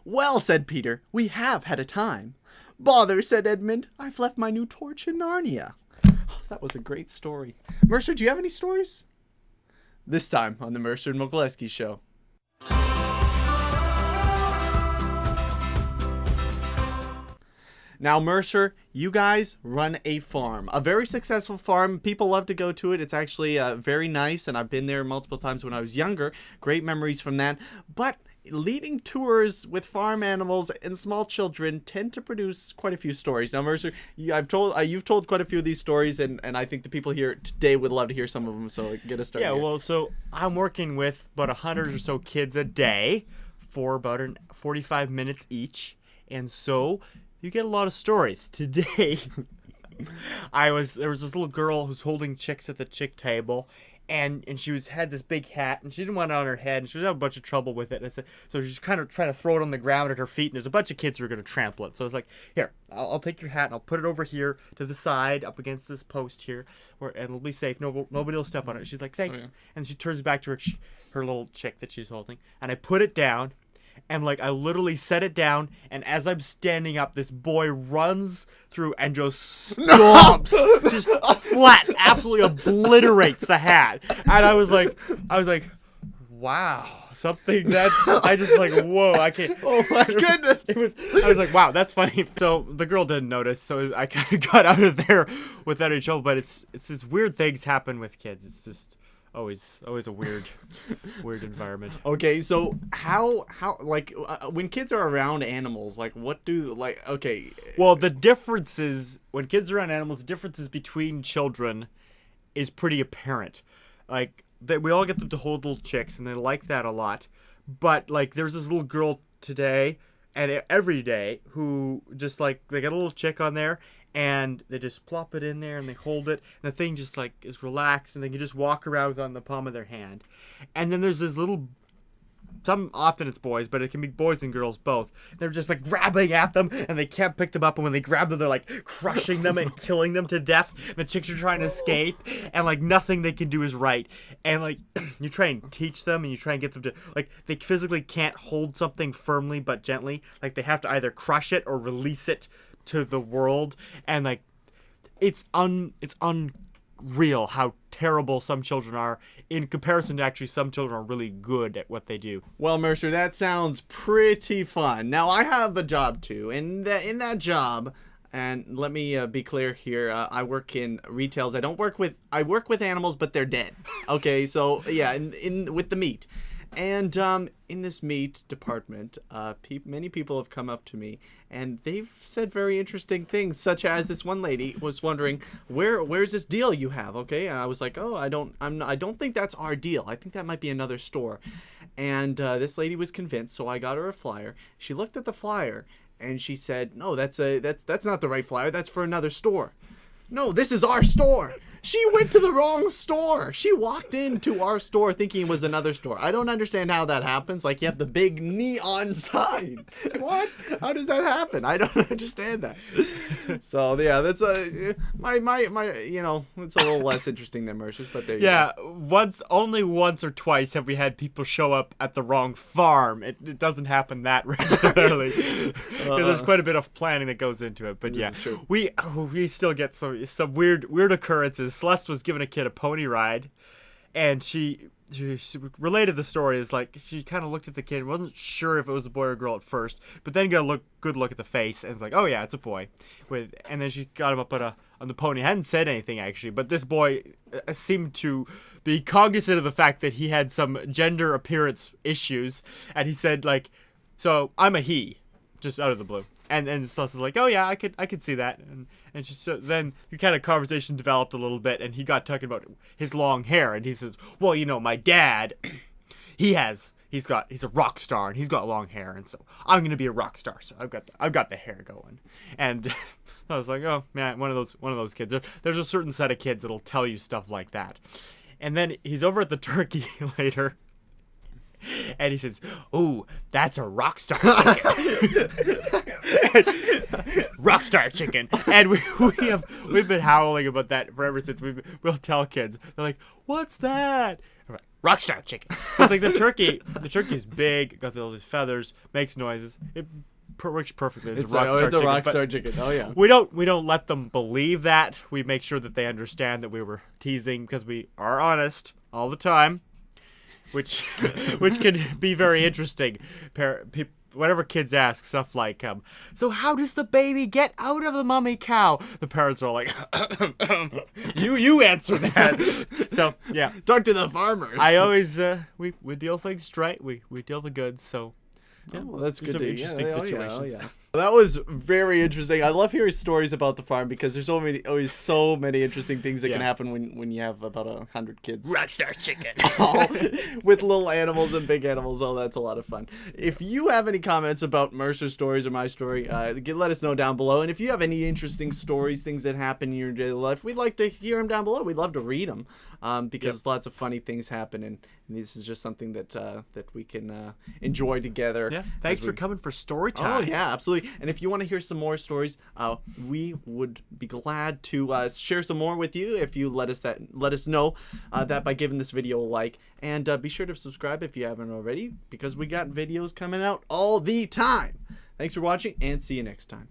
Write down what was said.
Well, said Peter, we have had a time. Bother, said Edmund, I've left my new torch in Narnia. Oh, that was a great story. Mercer, do you have any stories? This time on the Mercer and Mogilevsky Show. Now, Mercer, you guys run a farm, a very successful farm. People love to go to it. It's actually very nice, and I've been there multiple times when I was younger. Great memories from that. But leading tours with farm animals and small children tend to produce quite a few stories. Now, Mercer, you've told quite a few of these stories, and I think the people here today would love to hear some of them. So get us started. Yeah, here. well, so I'm working with about 100 or so kids a day for about 45 minutes each, and so you get a lot of stories. Today, there was this little girl who's holding chicks at the chick table, and she had this big hat, and she didn't want it on her head, and she was having a bunch of trouble with it. And so she's kind of trying to throw it on the ground at her feet, and there's a bunch of kids who are going to trample it. So it's like, here, I'll take your hat, and I'll put it over here to the side, up against this post here, and it'll be safe. Nobody will step on it. She's like, thanks. Oh, yeah. And she turns back to her little chick that she's holding, and I put it down. And, I literally set it down, and as I'm standing up, this boy runs through and just stomps, just flat, absolutely obliterates the hat. And I was like, wow, something that I just whoa, I can't. Oh my goodness. I was like, wow, that's funny. So the girl didn't notice, so I kind of got out of there without any trouble. But it's just weird things happen with kids. It's just always a weird environment. Okay, so how when kids are around animals, okay. Well, the differences when kids are around animals, the differences between children is pretty apparent. We all get them to hold little chicks, and they like that a lot. But there's this little girl today and every day who just they got a little chick on there, and they just plop it in there and they hold it, and the thing just is relaxed, and they can just walk around with it on the palm of their hand. And then there's this little, often it's boys, but it can be boys and girls both. They're just grabbing at them, and they can't pick them up, and when they grab them, they're crushing them and killing them to death. The chicks are trying to escape, and nothing they can do is right. And you try and teach them, and you try and get them to they physically can't hold something firmly but gently. They have to either crush it or release it to the world, and it's unreal how terrible some children are in comparison to actually some children are really good at what they do. Well, Mercer, that sounds pretty fun. Now, I have a job too, and in that job, and let me be clear here, I work in retails. I work with animals, but they're dead. Okay, so yeah, in with the meat. And in this meat department, many people have come up to me, and they've said very interesting things, such as this one lady was wondering, where's this deal you have? Okay, and I was like, oh, I don't think that's our deal. I think that might be another store. And this lady was convinced, so I got her a flyer. She looked at the flyer, and she said, no, that's not the right flyer. That's for another store. No, this is our store. She went to the wrong store. She walked into our store thinking it was another store. I don't understand how that happens. You have the big neon sign. What? How does that happen? I don't understand that. So yeah, that's my it's a little less interesting than Mercer's, but there you go. Only once or twice have we had people show up at the wrong farm. It doesn't happen that regularly. Because there's quite a bit of planning that goes into it. But yeah, we still get some weird occurrences. Celeste was giving a kid a pony ride, and she related the story as she kind of looked at the kid and wasn't sure if it was a boy or a girl at first, but then got a good look at the face and was like, oh yeah, it's a boy. And then she got him up on the pony. Hadn't said anything actually, but this boy seemed to be cognizant of the fact that he had some gender appearance issues, and he said so I'm a he, just out of the blue. And Celeste is like, oh yeah, I could see that. And so then the kind of conversation developed a little bit, and he got talking about his long hair, and he says, well, my dad, he's a rock star, and he's got long hair, and so I'm gonna be a rock star, so I've got the hair going. And I was like, oh man, one of those kids. There's a certain set of kids that'll tell you stuff like that. And then he's over at the turkey later, and he says, "Oh, that's a rockstar chicken." Rockstar chicken. And we've been howling about that forever since we'll tell kids. They're like, "What's that?" rockstar chicken. It's like the turkey's big, got all these feathers, makes noises. It works perfectly. It's a rockstar chicken. Oh yeah. We don't let them believe that. We make sure that they understand that we were teasing because we are honest all the time, which can be very interesting. Whenever kids ask stuff like, so how does the baby get out of the mummy cow? The parents are like, you answer that. So yeah, talk to the farmers. I always we deal things straight. We deal the goods. So yeah, well, that's good. Some interesting situations. Yeah. That was very interesting. I love hearing stories about the farm because there's always so many interesting things that can happen when you have about 100 kids. Rockstar chicken. With little animals and big animals. Oh, that's a lot of fun. If you have any comments about Mercer's stories or my story, let us know down below. And if you have any interesting stories, things that happen in your daily life, we'd like to hear them down below. We'd love to read them because lots of funny things happen, and this is just something that we can enjoy together. Yeah. Thanks for coming for story time. Oh yeah, absolutely. And if you want to hear some more stories, we would be glad to share some more with you if you let us know that by giving this video a like, and be sure to subscribe if you haven't already, because we got videos coming out all the time. Thanks for watching, and see you next time.